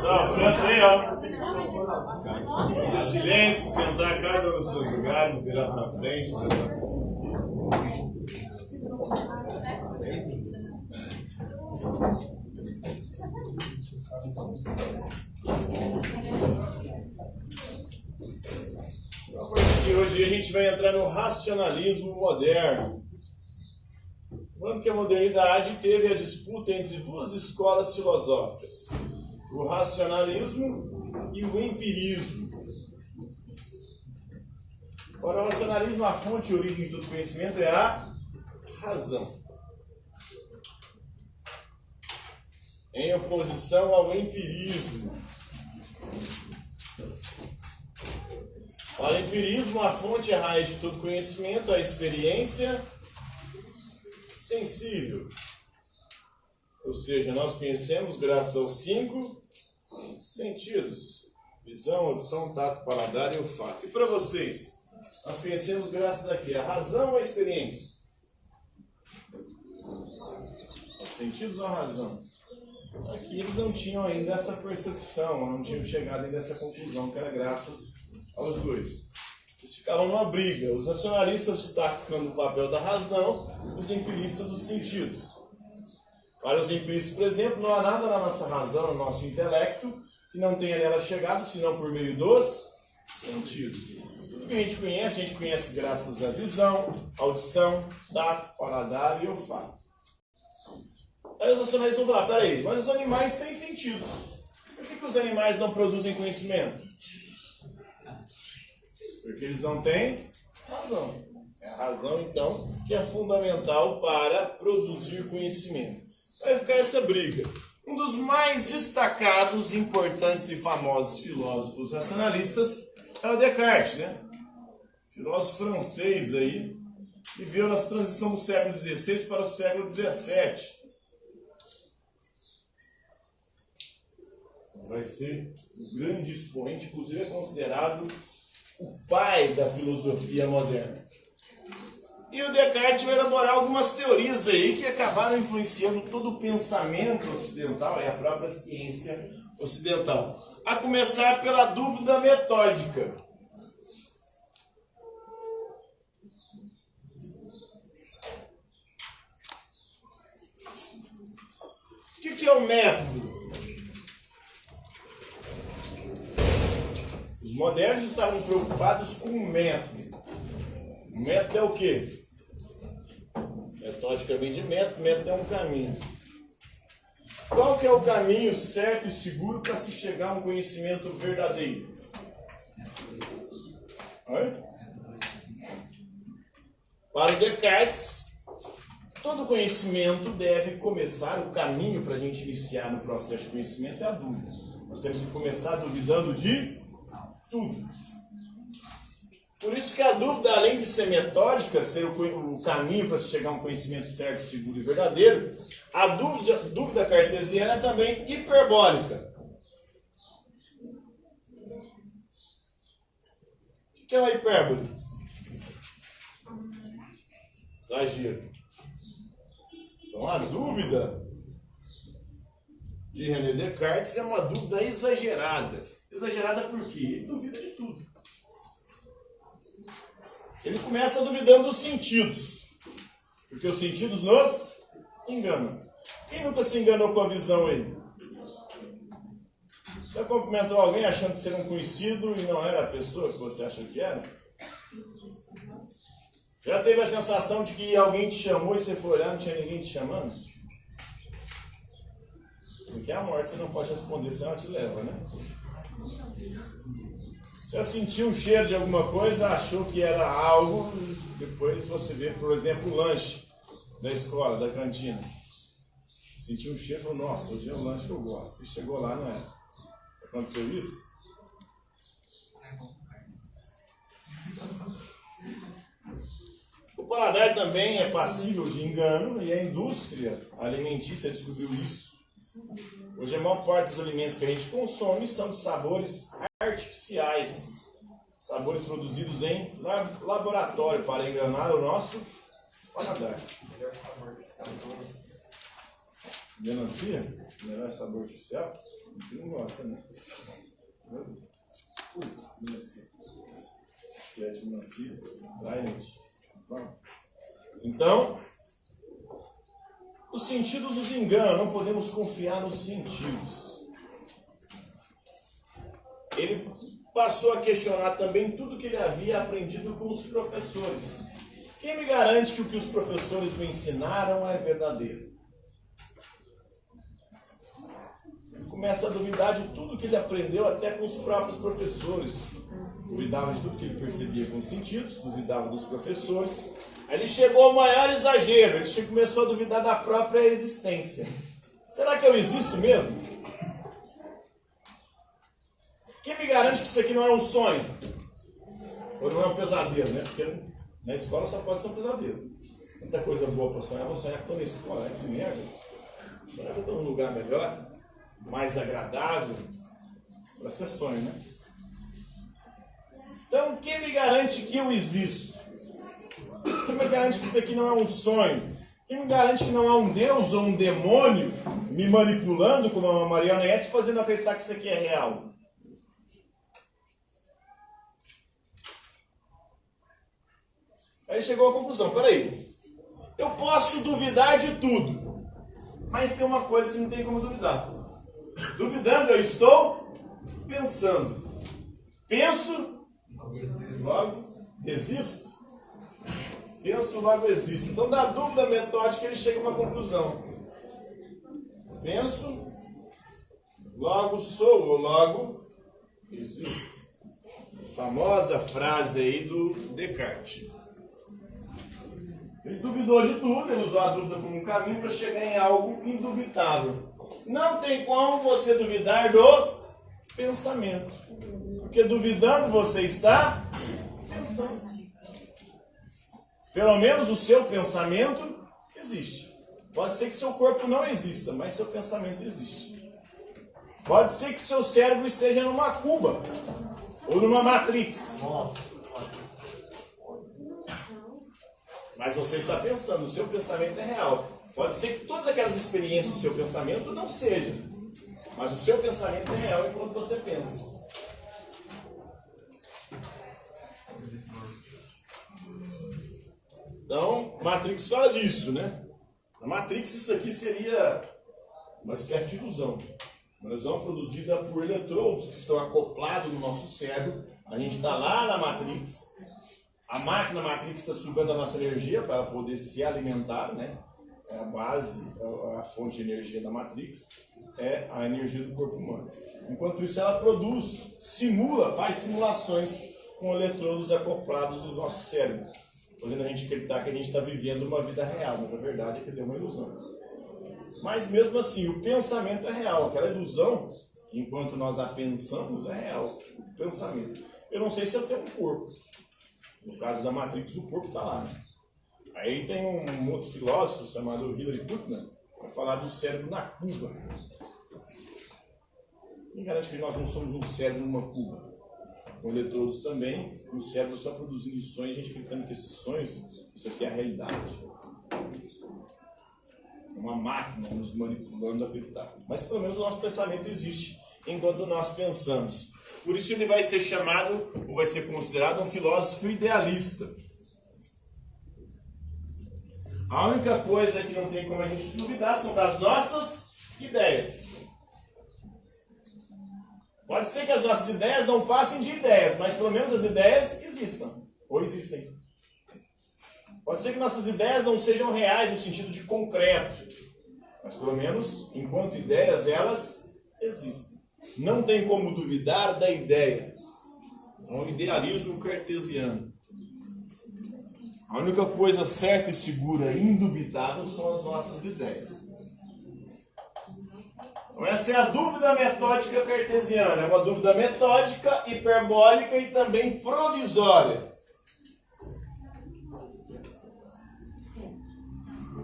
Só, pronto aí, ó. Silêncio, sentar cada um nos seus lugares, virar para frente, virar para cima. E hoje a gente vai entrar no racionalismo moderno. Lembrando que a modernidade teve a disputa entre duas escolas filosóficas, o racionalismo e o empirismo. Para o racionalismo, a fonte e origem do conhecimento é a razão, em oposição ao empirismo. Para o empirismo, a fonte e a raiz de todo conhecimento é a experiência sensível. Ou seja, nós conhecemos graças aos 5 sentidos: visão, audição, tato, paladar e olfato. E para vocês, nós conhecemos graças a quê? A razão ou a experiência? Os sentidos ou a razão? Aqui eles não tinham ainda essa percepção, não tinham chegado ainda a essa conclusão, que era graças aos dois. Eles ficavam numa briga, os racionalistas destacando o papel da razão, os empiristas os sentidos. Para os empiristas, por exemplo, não há nada na nossa razão, no nosso intelecto, que não tenha nela chegado, senão por meio dos sentidos. Tudo que a gente conhece graças à visão, audição, tato, paladar e olfato. Aí os racionalistas vão falar, peraí, mas os animais têm sentidos. Por que os animais não produzem conhecimento? Porque eles não têm razão. É a razão, então, que é fundamental para produzir conhecimento. Vai ficar essa briga. Um dos mais destacados, importantes e famosos filósofos racionalistas é o Descartes, né? Filósofo francês aí, que viveu na transição do século XVI para o século XVII. Vai ser um grande expoente, inclusive é considerado o pai da filosofia moderna. E o Descartes vai elaborar algumas teorias aí que acabaram influenciando todo o pensamento ocidental e a própria ciência ocidental. A começar pela dúvida metódica. O que é o método? Os modernos estavam preocupados com o método. O método é o quê? Metódica vem de método, método é um caminho. Qual que é o caminho certo e seguro para se chegar a um conhecimento verdadeiro? Para o Descartes, todo conhecimento deve começar, o caminho para a gente iniciar no processo de conhecimento é a dúvida. Nós temos que começar duvidando de tudo. Por isso que a dúvida, além de ser metódica, ser o caminho para se chegar a um conhecimento certo, seguro e verdadeiro, a dúvida cartesiana é também hiperbólica. O que é uma hipérbole? Exagero. Então a dúvida de René Descartes é uma dúvida exagerada. Exagerada por quê? Ele duvida de tudo. Ele começa duvidando dos sentidos. Porque os sentidos nos enganam. Quem nunca se enganou com a visão aí? Já cumprimentou alguém achando ser um conhecido e não era a pessoa que você achou que era? Já teve a sensação de que alguém te chamou e você foi olhar e não tinha ninguém te chamando? Porque a morte você não pode responder, senão ela te leva, né? Já sentiu o cheiro de alguma coisa, achou que era algo, depois você vê, por exemplo, o lanche da escola, da cantina. Sentiu um cheiro e falou, nossa, hoje é o lanche que eu gosto. E chegou lá, não era. Aconteceu isso? O paladar também é passível de engano e a indústria alimentícia descobriu isso. Hoje a maior parte dos alimentos que a gente consome são de sabores artificiais, sabores produzidos em laboratório para enganar o nosso paladar. Melancia? Melhor sabor artificial? A gente não gosta, né? Melancia. Chiclete de melancia. Trident. Vamos. Então, os sentidos nos enganam, não podemos confiar nos sentidos. Ele passou a questionar também tudo que ele havia aprendido com os professores. Quem me garante que o que os professores me ensinaram é verdadeiro? Ele começa a duvidar de tudo que ele aprendeu, até com os próprios professores. Duvidava de tudo que ele percebia com os sentidos, duvidava dos professores. Aí ele chegou ao maior exagero, ele começou a duvidar da própria existência. Será que eu existo mesmo? Quem me garante que isso aqui não é um sonho? Ou não é um pesadelo, né? Porque na escola só pode ser um pesadelo. Muita coisa boa para sonhar, vou sonhar que estou na escola, que merda. Sonhar que eu estou num lugar melhor, mais agradável, para ser sonho, né? Então, quem me garante que eu existo? Quem me garante que isso aqui não é um sonho? Quem me garante que não há um Deus ou um demônio me manipulando como uma marionete, fazendo acreditar que isso aqui é real? Aí chegou à conclusão, peraí, eu posso duvidar de tudo, mas tem uma coisa que não tem como duvidar. Duvidando, eu estou pensando. Penso, logo desisto. Penso, logo existo. Então, da dúvida metódica, ele chega a uma conclusão. Penso, logo sou, ou logo existo. Famosa frase aí do Descartes. Ele duvidou de tudo, ele usou a dúvida como um caminho para chegar em algo indubitável. Não tem como você duvidar do pensamento. Porque duvidando você está pensando. Pelo menos o seu pensamento existe. Pode ser que seu corpo não exista, mas seu pensamento existe. Pode ser que seu cérebro esteja numa cuba ou numa matrix. Mas você está pensando, o seu pensamento é real. Pode ser que todas aquelas experiências do seu pensamento não sejam. Mas o seu pensamento é real enquanto você pensa. Então, Matrix fala disso, né? Na Matrix, isso aqui seria uma espécie de ilusão. Uma ilusão produzida por eletrodos que estão acoplados no nosso cérebro. A gente está lá na Matrix. A máquina Matrix está sugando a nossa energia para poder se alimentar, né? É a base, a fonte de energia da Matrix é a energia do corpo humano. Enquanto isso, ela produz, simula, faz simulações com eletrodos acoplados no nosso cérebro, fazendo a gente acreditar que a gente está vivendo uma vida real, mas na verdade é que deu uma ilusão. Mas mesmo assim, o pensamento é real. Aquela ilusão, enquanto nós a pensamos, é real. O pensamento. Eu não sei se eu tenho um corpo. No caso da Matrix, o corpo está lá. Né? Aí tem um outro filósofo chamado Hilary Putnam, que vai falar do cérebro na cuba. Quem garante que nós não somos um cérebro numa cuba? Com eletrodos também, o cérebro só produzindo sonhos, a gente acreditando que esses sonhos, isso aqui é a realidade. É uma máquina nos manipulando a acreditar. Mas pelo menos o nosso pensamento existe enquanto nós pensamos. Por isso ele vai ser chamado, ou vai ser considerado um filósofo idealista. A única coisa que não tem como a gente duvidar são das nossas ideias. Pode ser que as nossas ideias não passem de ideias, mas pelo menos as ideias existam, ou existem. Pode ser que nossas ideias não sejam reais no sentido de concreto, mas pelo menos, enquanto ideias, elas existem. Não tem como duvidar da ideia. É um idealismo cartesiano. A única coisa certa e segura e indubitável são as nossas ideias. Então essa é a dúvida metódica cartesiana. É uma dúvida metódica, hiperbólica e também provisória.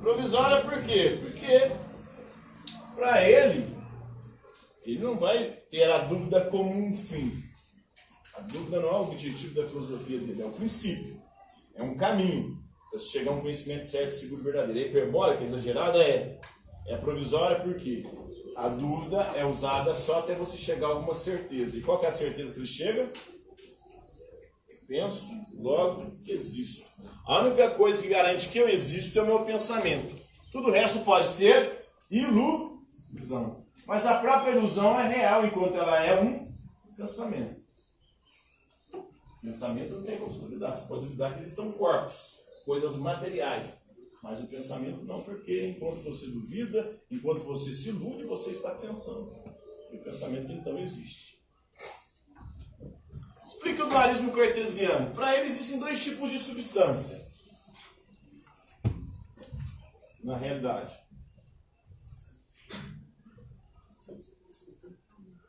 Provisória por quê? Porque para ele não vai ter a dúvida como um fim. A dúvida não é o objetivo da filosofia dele, é o princípio. É um caminho para chegar a um conhecimento certo, seguro e verdadeiro. A hiperbólica, exagerada, é. É provisória porque a dúvida é usada só até você chegar a alguma certeza. E qual que é a certeza que ele chega? Penso, logo existo. A única coisa que garante que eu existo é o meu pensamento. Tudo o resto pode ser ilusão. Mas a própria ilusão é real enquanto ela é um pensamento. Pensamento não tem como duvidar. Você pode duvidar que existam corpos, coisas materiais. Mas o pensamento não, porque enquanto você duvida, enquanto você se ilude, você está pensando. E o pensamento então existe. Explica o dualismo cartesiano. Para ele existem dois tipos de substância. Na realidade.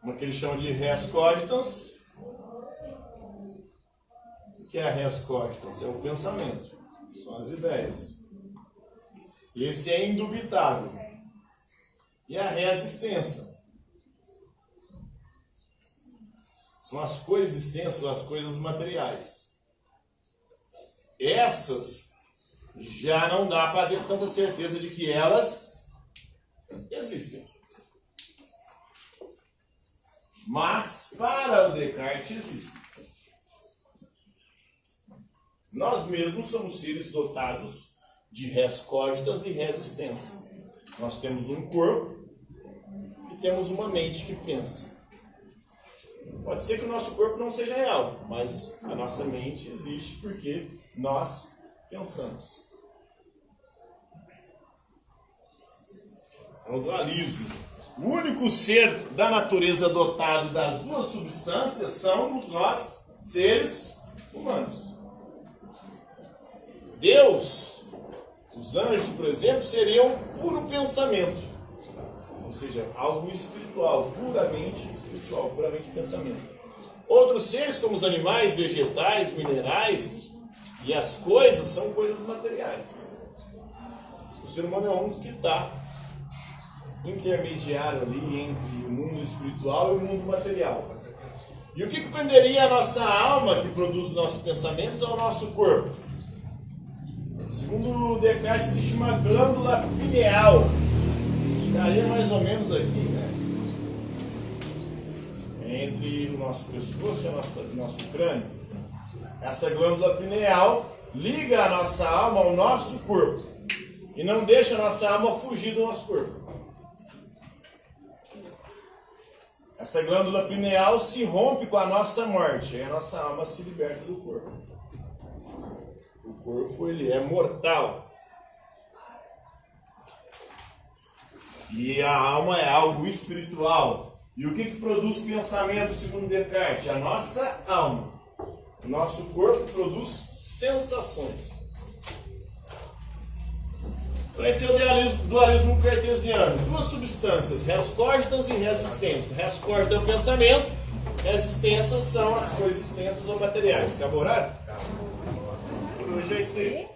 Uma que ele chama de res cogitans. O que é a res cogitans? É o pensamento. São as ideias. Esse é indubitável. E a res extensa. São as coexistências, as coisas materiais. Essas já não dá para ter tanta certeza de que elas existem. Mas para o Descartes existem. Nós mesmos somos seres dotados de res cogitans e res extensa. Nós temos um corpo e temos uma mente que pensa. Pode ser que o nosso corpo não seja real, mas a nossa mente existe porque nós pensamos. É o dualismo. O único ser da natureza dotado das duas substâncias somos nós, seres humanos. Deus, os anjos, por exemplo, seriam puro pensamento. Ou seja, algo espiritual, puramente pensamento. Outros seres, como os animais, vegetais, minerais e as coisas, são coisas materiais. O ser humano é o único que está intermediário ali entre o mundo espiritual e o mundo material. E o que prenderia a nossa alma, que produz os nossos pensamentos, ao nosso corpo? Segundo Descartes, existe uma glândula pineal. Ficaria mais ou menos aqui, né? Entre o nosso pescoço e o nosso crânio. Essa glândula pineal liga a nossa alma ao nosso corpo e não deixa a nossa alma fugir do nosso corpo. Essa glândula pineal se rompe com a nossa morte e a nossa alma se liberta do corpo. O corpo, ele é mortal. E a alma é algo espiritual. E o que produz pensamento, segundo Descartes? A nossa alma. O nosso corpo produz sensações. Então esse é o dualismo cartesiano. Duas substâncias, res cogitans e res extensa. Res cogitans é o pensamento, res extensas são as coisas extensas ou materiais. Acabou o horário? Por hoje é isso aí.